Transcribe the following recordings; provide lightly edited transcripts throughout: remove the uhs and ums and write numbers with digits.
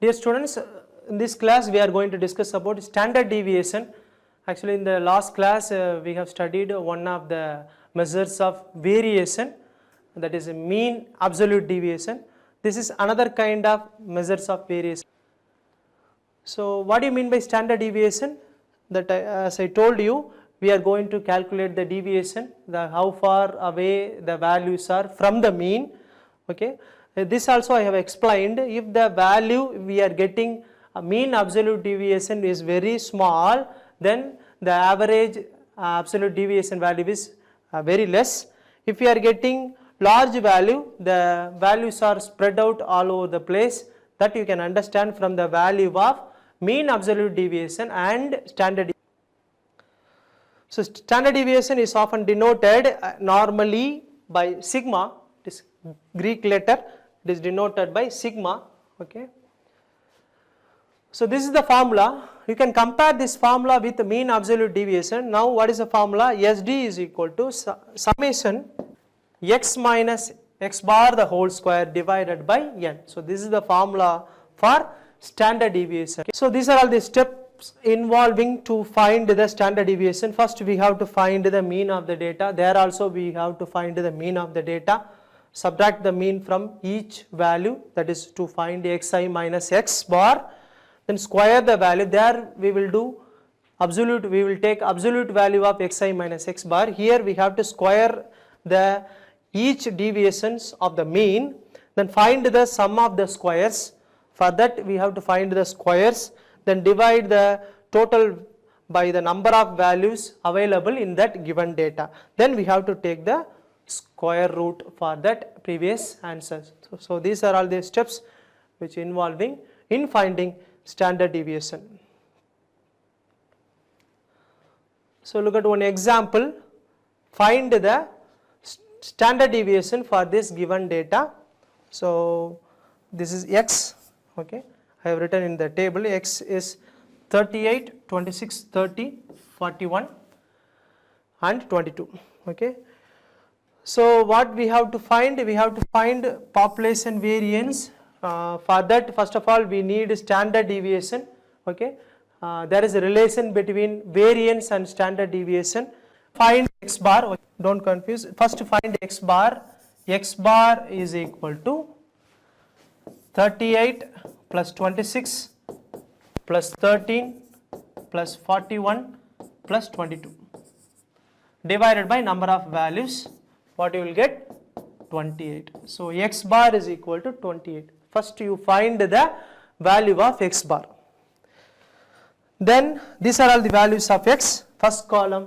Dear students, in this class we are going to discuss about standard deviation. Actually in the last class we have studied one of the measures of variation, that is a mean absolute deviation. This is another kind of measures of variation. So what do you mean by standard deviation? That as I told you, we are going to calculate the deviation, how far away the values are from the mean. Okay. This also I have explained. If the value we are getting a mean absolute deviation is very small, then the average absolute deviation value is very less. If we are getting large value, the values are spread out all over the place. That you can understand from the value of mean absolute deviation and standard deviation. So standard deviation is often denoted normally by sigma. It is Greek letter. It is denoted by sigma. Okay. So this is the formula. You can compare this formula with the mean absolute deviation. Now what is the formula? SD is equal to summation x minus x bar the whole square divided by n. So this is the formula for standard deviation. Okay. So these are all the steps involving to find the standard deviation. First we have to find the mean of the data. There also we have to find the mean of the data. Subtract the mean from each value, that is to find xi minus x bar, then square the value. There we will do absolute, we will take absolute value of xi minus x bar. Here we have to square the each deviations of the mean, then find the sum of the squares. For that we have to find the squares, then divide the total by the number of values available in that given data. Then we have to take the square root for that previous answers. So these are all the steps which involving in finding standard deviation. So look at one example. Find the standard deviation for this given data. So this is x. Okay, I have written in the table x is 38, 26, 30, 41 and 22. Okay. So what we have to find? We have to find population variance. For that, first of all, we need standard deviation. Okay, there is a relation between variance and standard deviation. Find x bar. Don't confuse. First, find x bar. X bar is equal to 38 plus 26 plus 13 plus 41 plus 22 divided by number of values. What you will get? 28. So x bar is equal to 28. First you find the value of x bar. Then these are all the values of x. First column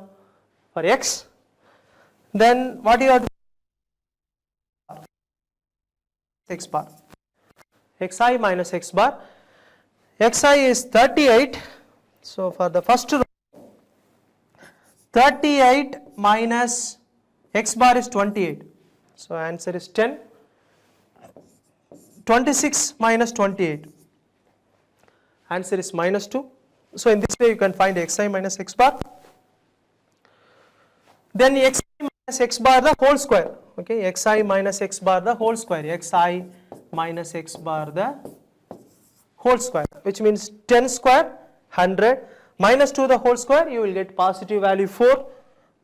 for x. Then what you have to x bar. xi minus x bar. xi is 38. So for the first row, 38 minus x bar is 28. So answer is 10. 26 minus 28. Answer is minus 2. So in this way you can find xi minus x bar. Then xi minus x bar the whole square. Okay, xi minus x bar the whole square. xi minus x bar the whole square, which means 10 square 100 minus 2 the whole square, you will get positive value 4,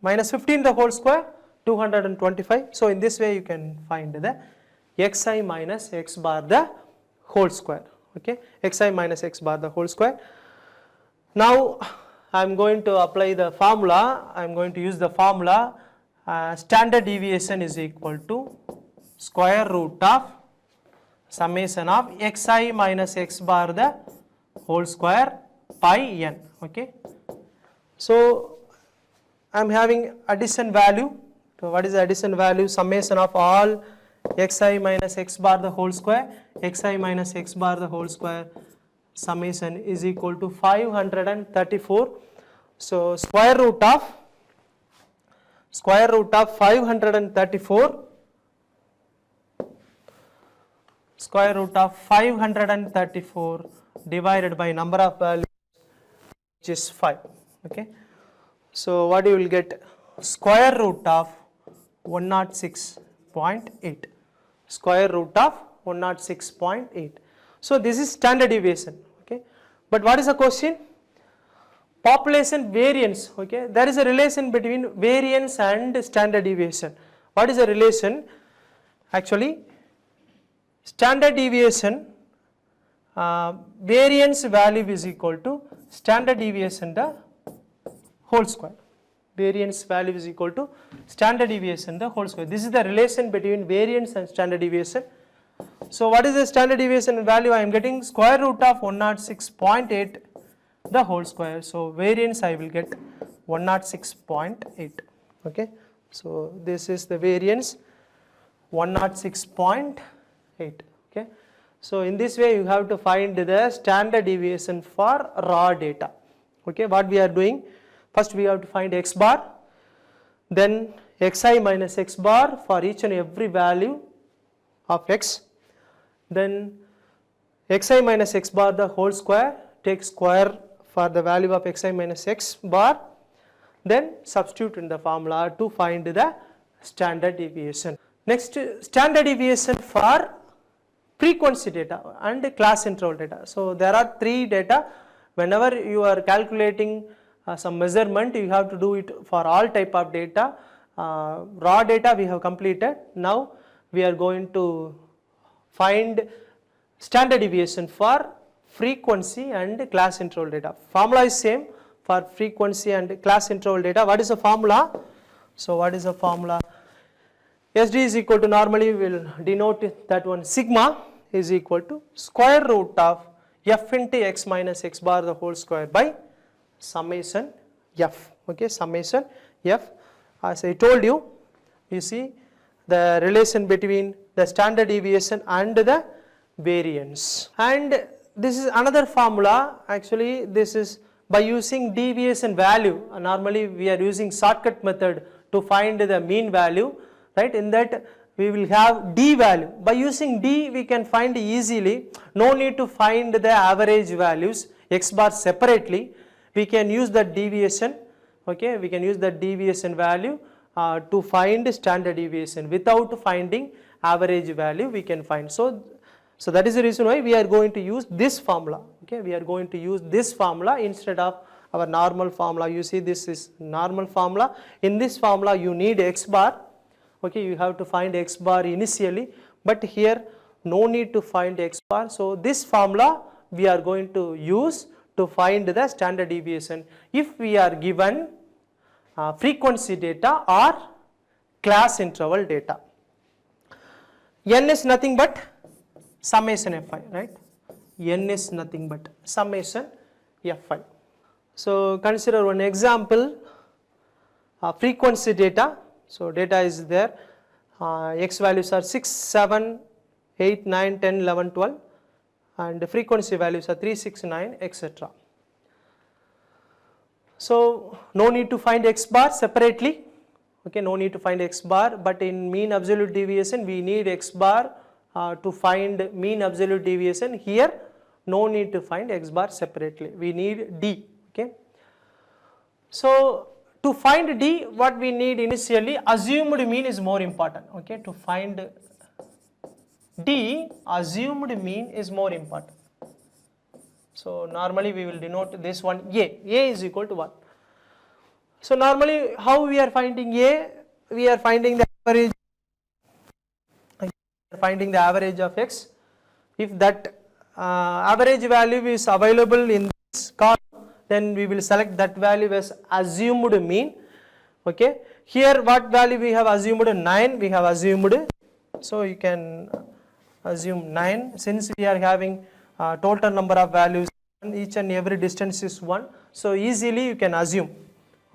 minus 15 the whole square 225. So in this way you can find the xi minus x bar the whole square. Okay, xi minus x bar the whole square. Now I am going to apply the formula. I am going to use the formula. Standard deviation is equal to square root of summation of xi minus x bar the whole square pi n. Okay, so I am having addition value. So what is the addition value? Summation of all xi minus x bar the whole square, xi minus x bar the whole square summation is equal to 534. So square root of 534, square root of 534 divided by number of values, which is 5. Okay, so what you will get? Square root of 106.8, square root of 106.8. So this is standard deviation, okay. But what is the question? Population variance, okay. There is a relation between variance and standard deviation. What is the relation? Actually, standard deviation variance value is equal to standard deviation the whole square. Variance value is equal to standard deviation the whole square. This is the relation between variance and standard deviation. So what is the standard deviation value? I am getting square root of 106.8 the whole square. So variance I will get 106.8, okay. So this is the variance 106.8, okay. So in this way you have to find the standard deviation for raw data, okay. What we are doing, first we have to find x bar, then xi minus x bar for each and every value of x, then xi minus x bar the whole square, take square for the value of xi minus x bar, then substitute in the formula to find the standard deviation. Next, standard deviation for frequency data and class interval data. So there are three data. Whenever you are calculating some measurement, you have to do it for all type of data. Raw data we have completed. Now we are going to find standard deviation for frequency and class interval data. Formula is same for frequency and class interval data. What is the formula? So what is the formula? SD is equal to, normally we will denote that one, sigma is equal to square root of f into x minus x bar the whole square by summation f, okay, summation f. As I told you, you see the relation between the standard deviation and the variance. And this is another formula, actually this is by using deviation value. Normally we are using shortcut method to find the mean value, right. In that we will have d value. By using d we can find easily, no need to find the average values x bar separately. We can use the deviation, okay, we can use the deviation value to find standard deviation. Without finding average value we can find. So that is the reason why we are going to use this formula, okay. We are going to use this formula instead of our normal formula. You see, this is normal formula. In this formula you need x bar, okay, you have to find x bar initially, but here no need to find x bar. So this formula we are going to use to find the standard deviation if we are given frequency data or class interval data. N is nothing but summation fi, right. N is nothing but summation fi. So consider one example, frequency data. So data is there, x values are 6, 7, 8, 9, 10, 11, 12 and the frequency values are 3, 6, 9, etc. So no need to find x bar separately, okay, no need to find x bar, but in mean absolute deviation we need x bar to find mean absolute deviation. Here no need to find x bar separately, we need d, okay. So to find d, what we need initially, assumed mean is more important, okay. To find d, assumed mean is more important. So normally we will denote this one a is equal to what? So normally how we are finding a? We are finding the average of x. If that average value is available in this column, then we will select that value as assumed mean, okay. Here what value we have assumed? 9 we have assumed, so you can assume 9. Since we are having total number of values, each and every distance is 1, so easily you can assume,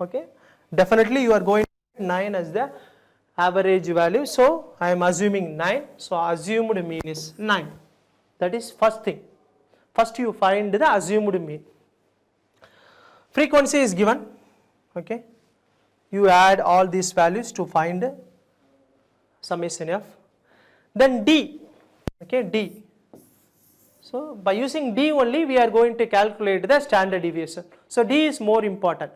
okay. Definitely you are going 9 as the average value, so I am assuming 9, so assumed mean is 9. That is first thing. First you find the assumed mean. Frequency is given, okay. You add all these values to find summation f. Then d, okay, d. So by using d only we are going to calculate the standard deviation. So d is more important.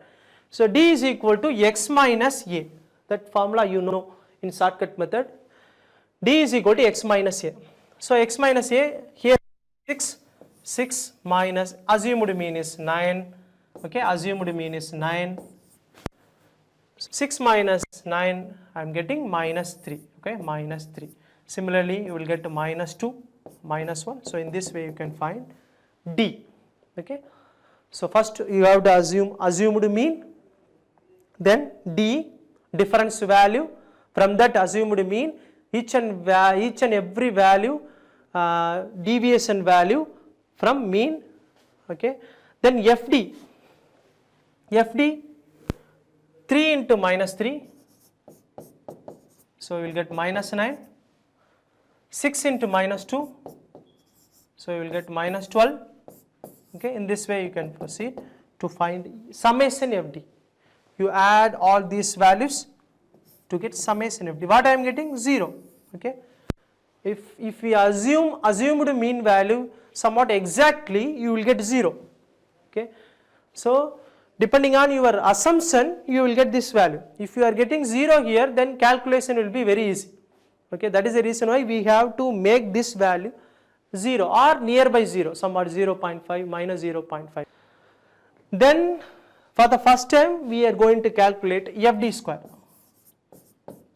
So d is equal to x minus a. That formula you know in shortcut method. D is equal to x minus a. So x minus a, here 6 minus assumed mean is 9. Okay, assumed mean is 9. 6 minus 9, I am getting minus 3. Okay, minus 3. Similarly, you will get minus 2, minus 1. So in this way you can find D. Okay, so first you have to assume assumed mean, then D, difference value. From that assumed mean, each and every value, deviation value from mean. Okay, then FD, 3 into minus 3, so you will get minus 9. 6 into minus 2, so you will get minus 12. Okay, in this way you can proceed to find summation FD. You add all these values to get summation FD. What I am getting? 0. Okay, if we assumed mean value somewhat exactly, you will get 0. Okay, so depending on your assumption, you will get this value. If you are getting 0 here, then calculation will be very easy. Okay, that is the reason why we have to make this value 0 or nearby 0, somewhat 0.5, minus 0.5. Then for the first time we are going to calculate FD square.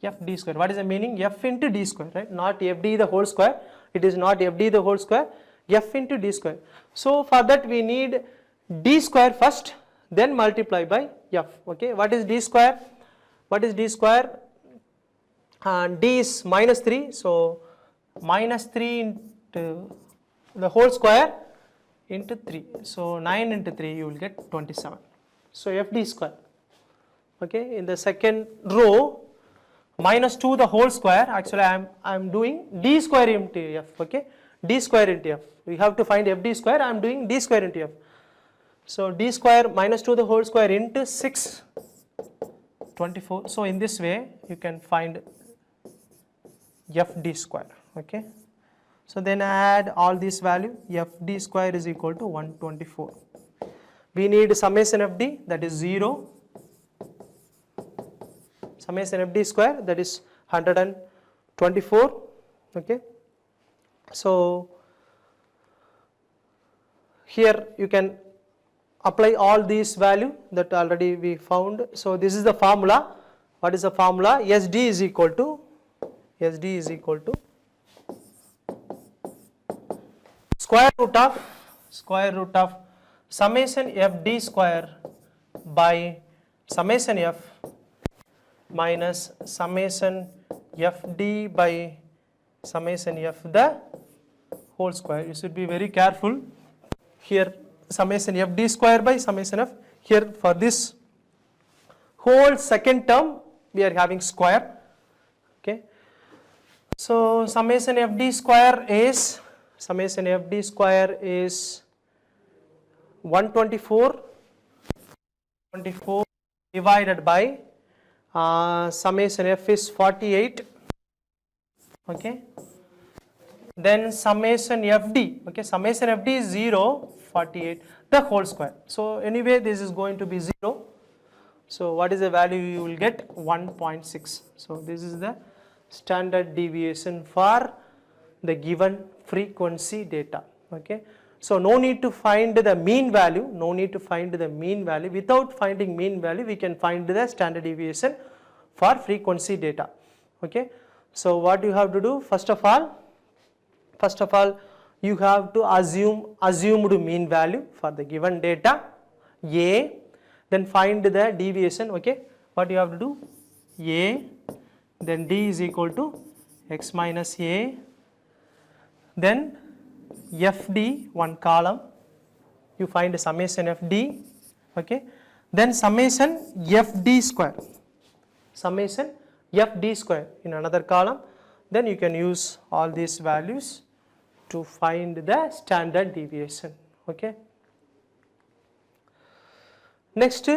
FD square, what is the meaning? F into D square, right? Not FD the whole square. It is not FD the whole square. F into D square. So for that we need D square first, then multiply by F. Okay, what is D square? What is D square? And D is minus 3, so minus 3 into the whole square into 3, so 9 into 3 you will get 27. So FD square. Okay, in the second row, minus 2 the whole square. Actually I am doing D square into F. Okay, D square into F. We have to find FD square. I am doing D square into F. So D square minus 2 the whole square into 6, 24. So in this way you can find FD square. Okay, so then add all these value. FD square is equal to 124. We need summation FD, that is 0. Summation FD square, that is 124. Okay, so here you can apply all these value that already we found. So this is the formula. What is the formula? SD is equal to square root of summation FD square by summation F minus summation FD by summation F the whole square. You should be very careful here. Summation FD square by summation F. Here for this whole second term we are having square. Okay, so summation FD square is 124 divided by summation F is 48. Okay, then summation FD. Okay, summation FD is 0, 48 the whole square. So anyway this is going to be 0. So what is the value you will get? 1.6. So this is the standard deviation for the given frequency data. Okay, so no need to find the mean value. Without finding mean value we can find the standard deviation for frequency data. Okay, so what you have to do? First of all you have to assumed mean value for the given data A, then find the deviation. Okay, what you have to do? A, then D is equal to x minus A, then FD, one column, you find summation FD. Okay, then summation FD square, in another column. Then you can use all these values to find the standard deviation. Okay, next,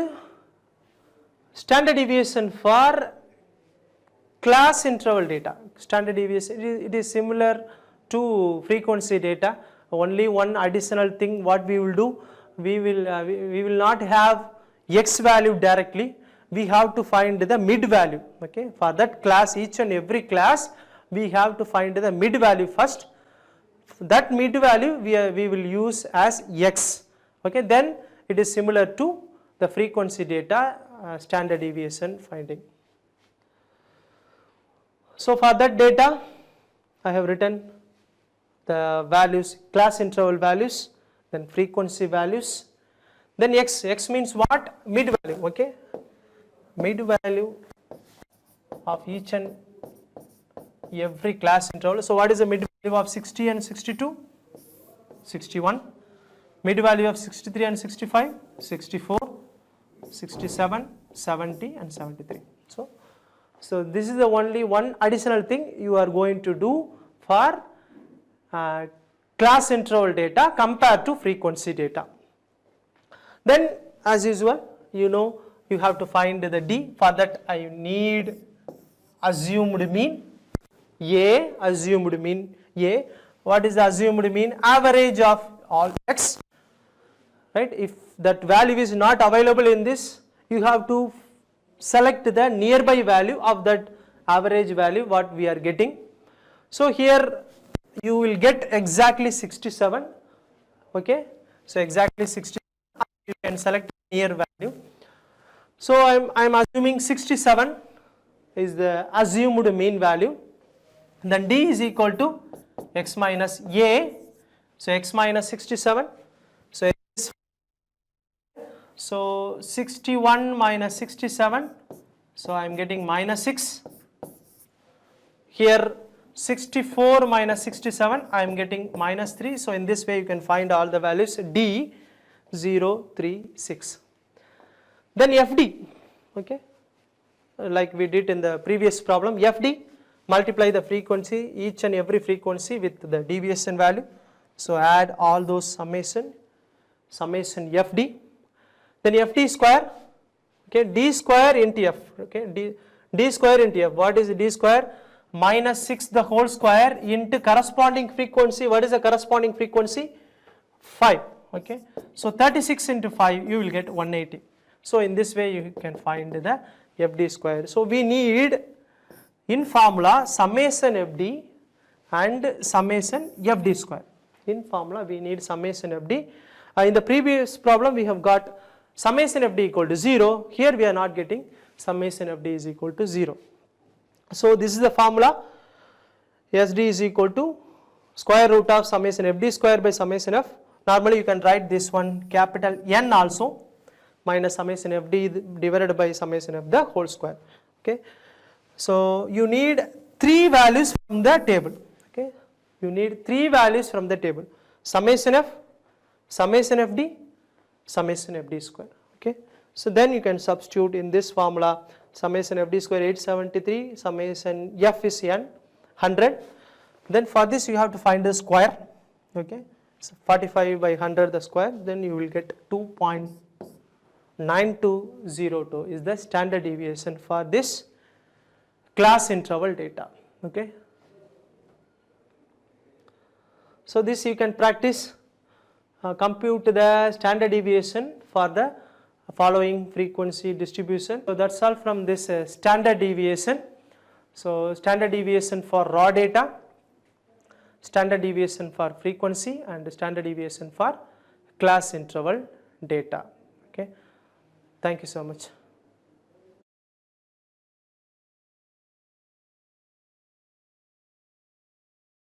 standard deviation for class interval data. Standard deviation, it is similar to frequency data. Only one additional thing what we will do, we will not have x value directly. We have to find the mid value. Okay, for that class, each and every class we have to find the mid value first. that mid value we will use as x. Okay, then it is similar to the frequency data standard deviation finding. So for that data I have written the values, class interval values, then frequency values, then x means what? Mid value. Okay, mid value of each and every class interval. So what is the mid value of 60 and 62? 61. Mid value of 63 and 65? 64, 67, 70 and 73. So this is the only one additional thing you are going to do for class interval data compared to frequency data. Then as usual, you have to find the D. For that I need assumed mean A, assumed mean A. What is the assumed mean? Average of all x, right? If that value is not available in this, you have to select the nearby value of that average value what we are getting. So here you will get exactly 67. Okay, so exactly 67, you can select near value. So I'm assuming 67 is the assumed mean value. Then D is equal to x minus A. So x minus 67. So 61 minus 67. So I am getting minus 6. Here 64 minus 67, I am getting minus 3. So in this way you can find all the values. D 0, 3, 6. Then FD, okay, like we did in the previous problem. FD, multiply the frequency, each and every frequency with the deviation value. So add all those summation FD. Then FD square, okay, D square into F, okay, D square into F. What is D square? Minus 6 the whole square into corresponding frequency. What is the corresponding frequency? 5, okay. So 36 into 5 you will get 180. So in this way you can find the FD square. So we need in formula summation FD and summation FD square. In formula we need summation FD. In the previous problem we have got summation FD equal to 0. Here we are not getting summation FD is equal to 0. So this is the formula. SD is equal to square root of summation FD square by summation F. Normally you can write this one capital N also, minus summation FD divided by summation F the whole square. Okay. So you need 3 values from the table. Okay. You need 3 values from the table. Summation F, summation FD, summation FD square. Okay. So then you can substitute in this formula. Summation FD square 873, summation F is N 100. Then for this you have to find the square. Okay. So 45 by 100 the square, then you will get 2.9202 is the standard deviation for this class interval data. Okay. So this you can practice, compute the standard deviation for the following frequency distribution. So that's all from this standard deviation. So standard deviation for raw data, standard deviation for frequency, and standard deviation for class interval data. Okay. Thank you so much.